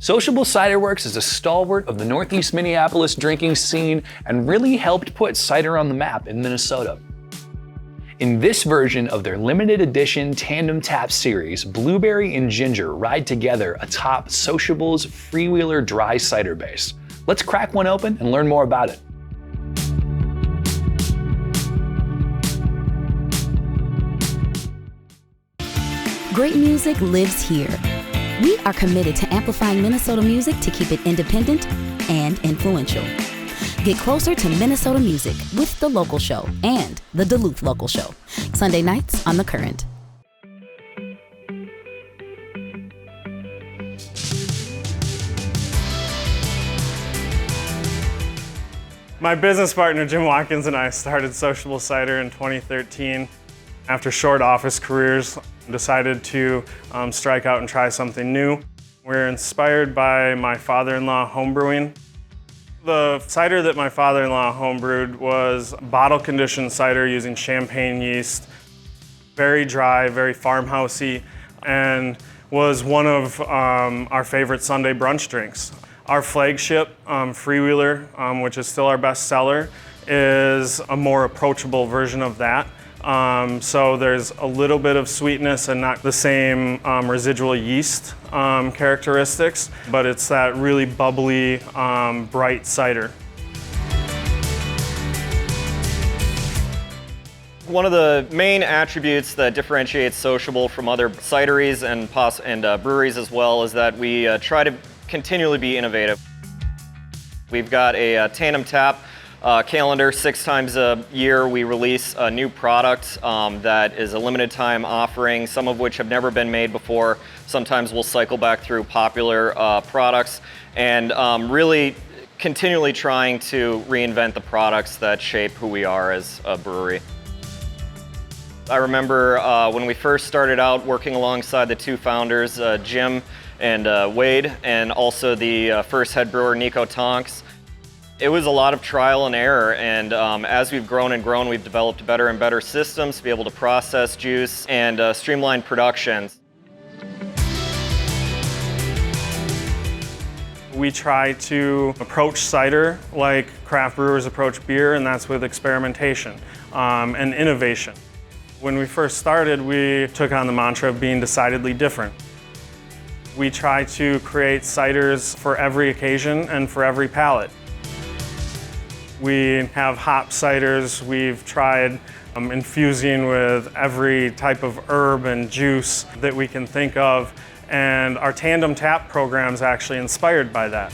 Sociable Cider Werks is a stalwart of the Northeast Minneapolis drinking scene and really helped put cider on the map in Minnesota. In this version of their limited edition Tandem Tap series, blueberry and ginger ride together atop Sociable's freewheeler dry cider base. Let's crack one open and learn more about it. Great music lives here. We are committed to amplifying Minnesota music to keep it independent and influential. Get closer to Minnesota music with The Local Show and the Duluth Local Show, Sunday nights on The Current. My business partner, Jim Watkins, and I started Sociable Cider in 2013. After short office careers, decided to strike out and try something new. We're inspired by my father-in-law homebrewing. The cider that my father-in-law homebrewed was bottle-conditioned cider using champagne yeast. Very dry, very farmhousey, and was one of our favorite Sunday brunch drinks. Our flagship, Freewheeler, which is still our best seller, is a more approachable version of that. So there's a little bit of sweetness and not the same residual yeast characteristics, but it's that really bubbly, bright cider. One of the main attributes that differentiates Sociable from other cideries and breweries as well is that we try to continually be innovative. We've got a Tandem Tap calendar. 6 times a year we release a new product that is a limited time offering, some of which have never been made before. Sometimes we'll cycle back through popular products and really continually trying to reinvent the products that shape who we are as a brewery. I remember when we first started out working alongside the two founders, Jim and Wade, and also the first head brewer, Nico Tonks. It was a lot of trial and error, and as we've grown and grown, we've developed better and better systems to be able to process juice and streamline production. We try to approach cider like craft brewers approach beer, and that's with experimentation and innovation. When we first started, we took on the mantra of being decidedly different. We try to create ciders for every occasion and for every palate. We have hop ciders. We've tried infusing with every type of herb and juice that we can think of, and our Tandem Tap program is actually inspired by that.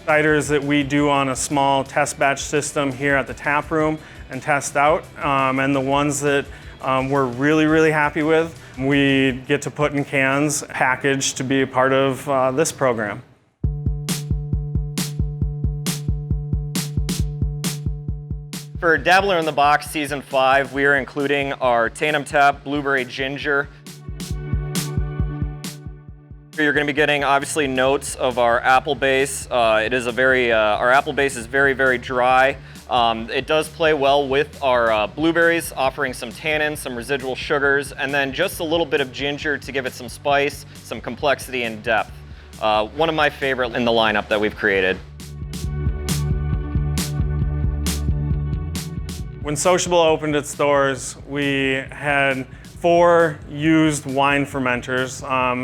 Ciders that we do on a small test batch system here at the tap room and test out, and the ones that we're really happy with, we get to put in cans, packaged to be a part of this program. For Dabbler in the Box Season 5, we are including our Tandem Tap Blueberry Ginger. You're going to be getting obviously notes of our apple base. Our apple base is very dry. It does play well with our blueberries, offering some tannins, some residual sugars, and then just a little bit of ginger to give it some spice, some complexity and depth. One of my favorite in the lineup that we've created. When Sociable opened its doors, we had 4 used wine fermenters,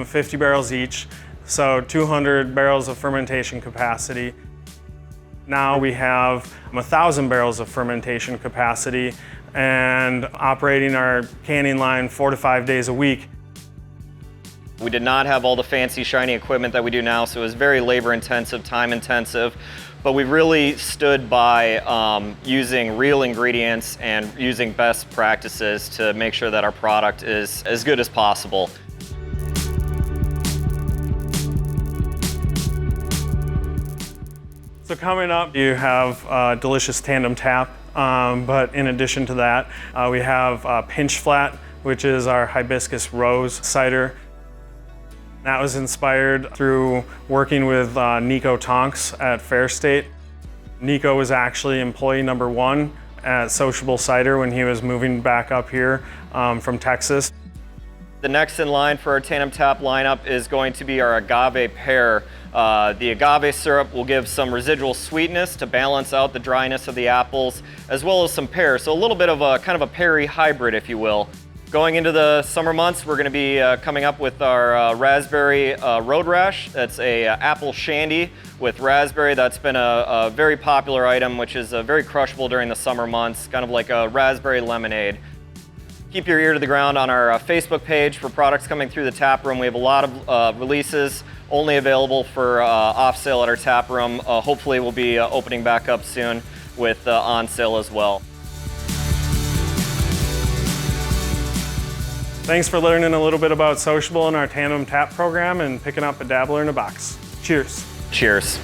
50 barrels each, so 200 barrels of fermentation capacity. Now we have 1,000 barrels of fermentation capacity and operating our canning line 4 to 5 days a week. We did not have all the fancy, shiny equipment that we do now, so it was very labor intensive, time intensive. But we really stood by using real ingredients and using best practices to make sure that our product is as good as possible. So coming up, you have delicious Tandem Tap, but in addition to that, we have Pinch Flat, which is our hibiscus rose cider. That was inspired through working with Nico Tonks at Fair State. Nico was actually employee number 1 at Sociable Cider when he was moving back up here from Texas. The next in line for our tandem tap lineup is going to be our agave pear. The agave syrup will give some residual sweetness to balance out the dryness of the apples, as well as some pear. So a little bit of a kind of a perry hybrid, if you will. Going into the summer months, we're going to be coming up with our raspberry road rash. That's a apple shandy with raspberry. That's been a very popular item, which is very crushable during the summer months, kind of like a raspberry lemonade. Keep your ear to the ground on our Facebook page for products coming through the tap room. We have a lot of releases only available for off sale at our tap room. Hopefully we'll be opening back up soon with on sale as well. Thanks for learning a little bit about Sociable and our tandem tap program and picking up a dabbler in a box. Cheers. Cheers.